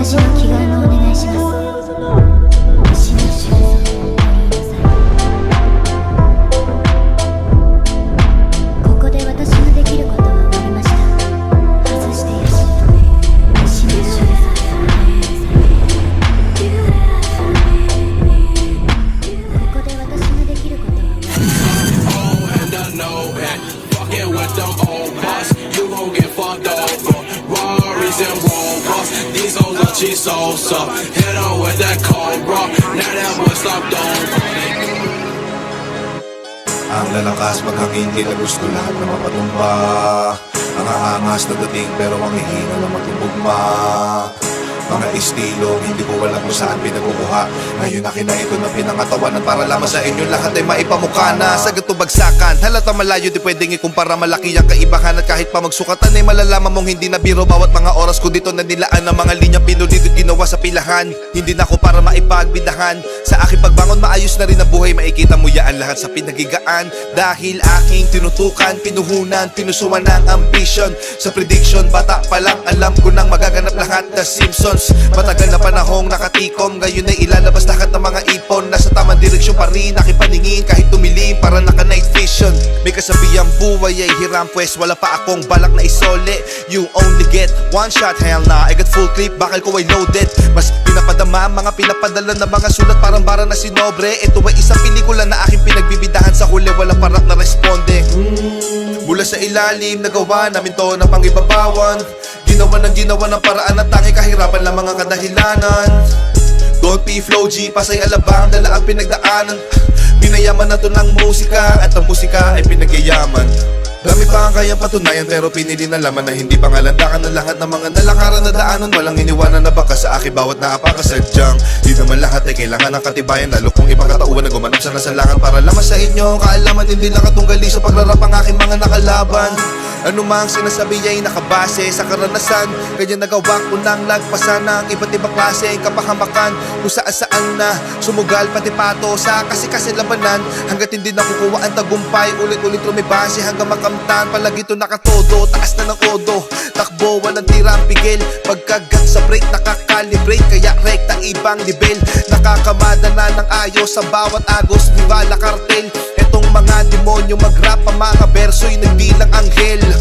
私の気軽をお願いします。死の収束と言いなさい。ここで私のできることは終わりました。外してよし。死の収束と言いなさい。ここで私のできることは終わりました。Fucking with them old boss, you gon' get fucked over. Rories and robots, these hoes are cheap sauce up. Hit on with that cobra, now that boy stopped over. Ang lalakas maghangin, di na gusto lahat na mapatumba. Ang aangas na dating pero ang hihina na matutugma. Mga estilo, hindi ko alam kung saan pinagkukuha. Ngayon akin na ito na pinangatawanan para lamang sa inyo lahat ay maipamukha na. Sa ganito bagsakan, halata malayo di pwedeng ikumpara. Malaki ang kaibahan at kahit pa magsukatan ay malalaman mong hindi na biro. Bawat mga oras ko dito na nilaan ang mga linya pinulit at ginawa sa pilahan. Hindi na ako para maipagbidahan. Sa aking pagbangon maayos na rin ang buhay. Makikita mo yaan lahat sa pinagigaan. Dahil aking tinutukan, pinuhunan, pinusuan ng ambition. Sa prediction, bata pa lang alam ko nang magaganap lahat. The Simpsons, matagal na panahong nakatikom. Ngayon ay ilalabas lahat ng mga ipon. Nasa tamang direksyon pa rin aking paningin. Kahit tumilim para naka night vision. May kasabihang buhay ay hiram, pues wala pa akong balak na isole. You only get one shot, hell na I got full clip, bakal ko ay loaded. Mas pinapadama, mga pinapadala na mga sulat parang bara na sinobre. Ito ay isang pelikula na aking pinagbibidahan. Sa huli wala parak na responde. Mula sa ilalim, nagawa namin to na pangibabawan. Ginawa ng paraan na tangi kahirapan lang mga kadahilanan. Don't be flow G, pasay alabang, dala ang pinagdaanan. Pinayaman na to ng musika, at ang musika ay pinagyayaman. Dami pa ang kayang patunayan pero pinili na laman na hindi pangalandakan ng lahat ng mga nalakaran na daanan. Walang iniwanan na baka sa akin bawat naapakasadyang. Di naman lahat ay kailangan ng katibayan, lalo kung ibang katauhan na gumanap sa nasalangan para lamang sa inyo kaalaman. Hindi lang katunggali sa pagrarap ang aking mga nakalaban. Ano mang sinasabi ay nakabase sa karanasan. Kanya nagawa ko nang lagpasan ng iba't ibang klase kapahamakan. Kung saan na sumugal pati pato sa kasi labanan. Hanggat hindi nakukuha ang tagumpay, ulit-ulit rumibase hanggang makamtan. Palagi to nakatodo, taas na ng kodo. Takbo, walang tirang pigil. Pagkagat sa break, nakakalibrate. Kaya rekta ibang level. Nakakamada na ng ayos sa bawat agos. Viva la cartel. Etong mga demonyo mag-rap, ang mga verso'y nagbilang anghel.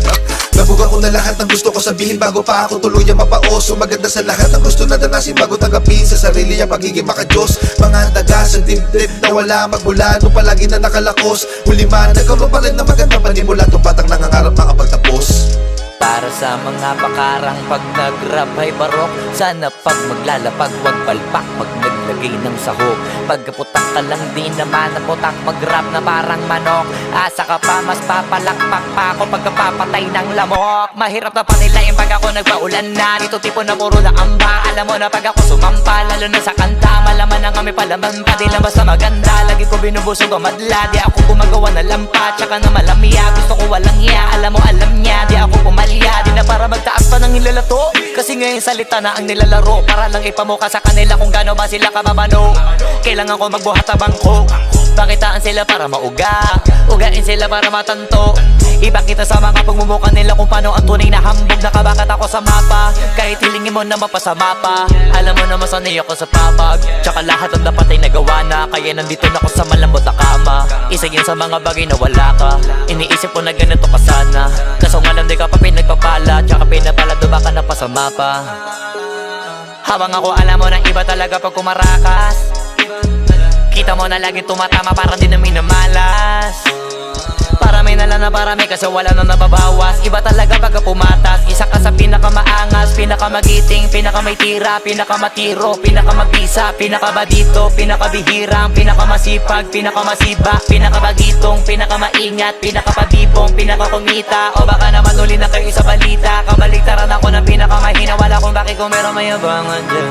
Nabuga ko na lahat ng gusto ko sabihin bago pa ako tuluyang mapaoso. Maganda sa lahat ng gusto na danasin bago tanggapin sa sarili ang pagiging makadiyos. Mga daga sa dibdib na wala magmula nung palagi na nakalakos. Huli man, nagkaroon pa rin na maganda panimula. Itong batang nangangarap makapagtapos. Para sa mga pakarang pag nag-rap ay barok. Sana pag maglalapag wag palpak pag naglagay ng sahog. Pagkaputak ka lang din naman na putak mag-rap na parang manok. Asa ka pa mas papalakpak pa ako pagkapapatay ng lamok. Mahirap na panilayin pag ako nagpaulan na. Dito tipo na puro na amba. Alam mo na pag ako sumampa lalo na sa kanta. Malaman na kami palaman pa di lang basta maganda. Lagi ko binubusog ang madla. Di ako gumagawa na lampa tsaka na malamya. Gusto ko walang iya. Alam mo alam niya. Di ako pumalya. Di na para magtaas pa ng hilalato. Kasi ngayon salita na ang nilalaro. Para lang ipamuka sa kanila kung gano ba sila kababano. Kailangan ko magbuhat na bangko. Pakitaan sila para mauga. Ugain sila para matanto. Ipakita sa mga pagmumuka nila kung paano ang tunay na hambog. Nakabakat ako sa mapa. Kahit hilingin mo na mapasama pa. Alam mo na masanay ako sa papag. Tsaka lahat ang dapat ay nagawa na. Kaya nandito na ako sa malambot na kama. Isa yan sa mga bagay na wala ka. Iniisip ko na ganito ka sana. Kaso nga lang di ka pa pinagpapala. Tsaka pinapalado baka napasama pa. Habang ako alam mo na iba talaga pag kumarakas. Kita mo na lagi tumatama para di na minamalas. Parami na lang na parami kasi wala na nababawas. Iba talaga pagka pumatas. Isa ka sa pinakamaangas, pinakamagiting, pinakamay tira, pinakamatiro, pinakamabisa, pinakabadito, pinakabihirang, pinakamasipag, pinakamasiba, pinakabagitong, pinakamaingat, pinakapabibong, pinakakumita. O baka naman uli na kayo sa balita. Kabaligtaran ako ng pinakamahina. Wala kung bakit kung meron mayabangan dyan.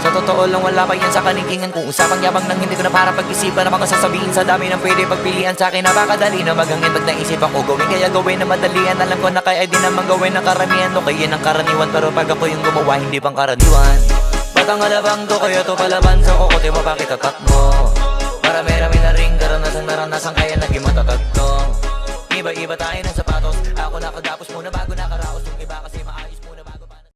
Sa totoo lang wala pa yan sa kalingkingan. Kung usapang yabang nang hindi ko na para pag-isipan ang mga sasabihin sa dami ng pwede pagpilian sa akin. Napakadali na maghangin pag naisip ako gawin. Kaya gawin na madalian. Alam ko na kaya di naman gawin ng karamihan. O kaya ng karaniwan. Pero pag ako yung gumawa hindi pang karaniwan. Batang alabang to kaya to palaban. Sa kukote mo bakit tatak mo. Marami-rami na ring naranasan kaya naging matatag to. Iba-iba tayo ng sapatos. Ako nakadapos muna bago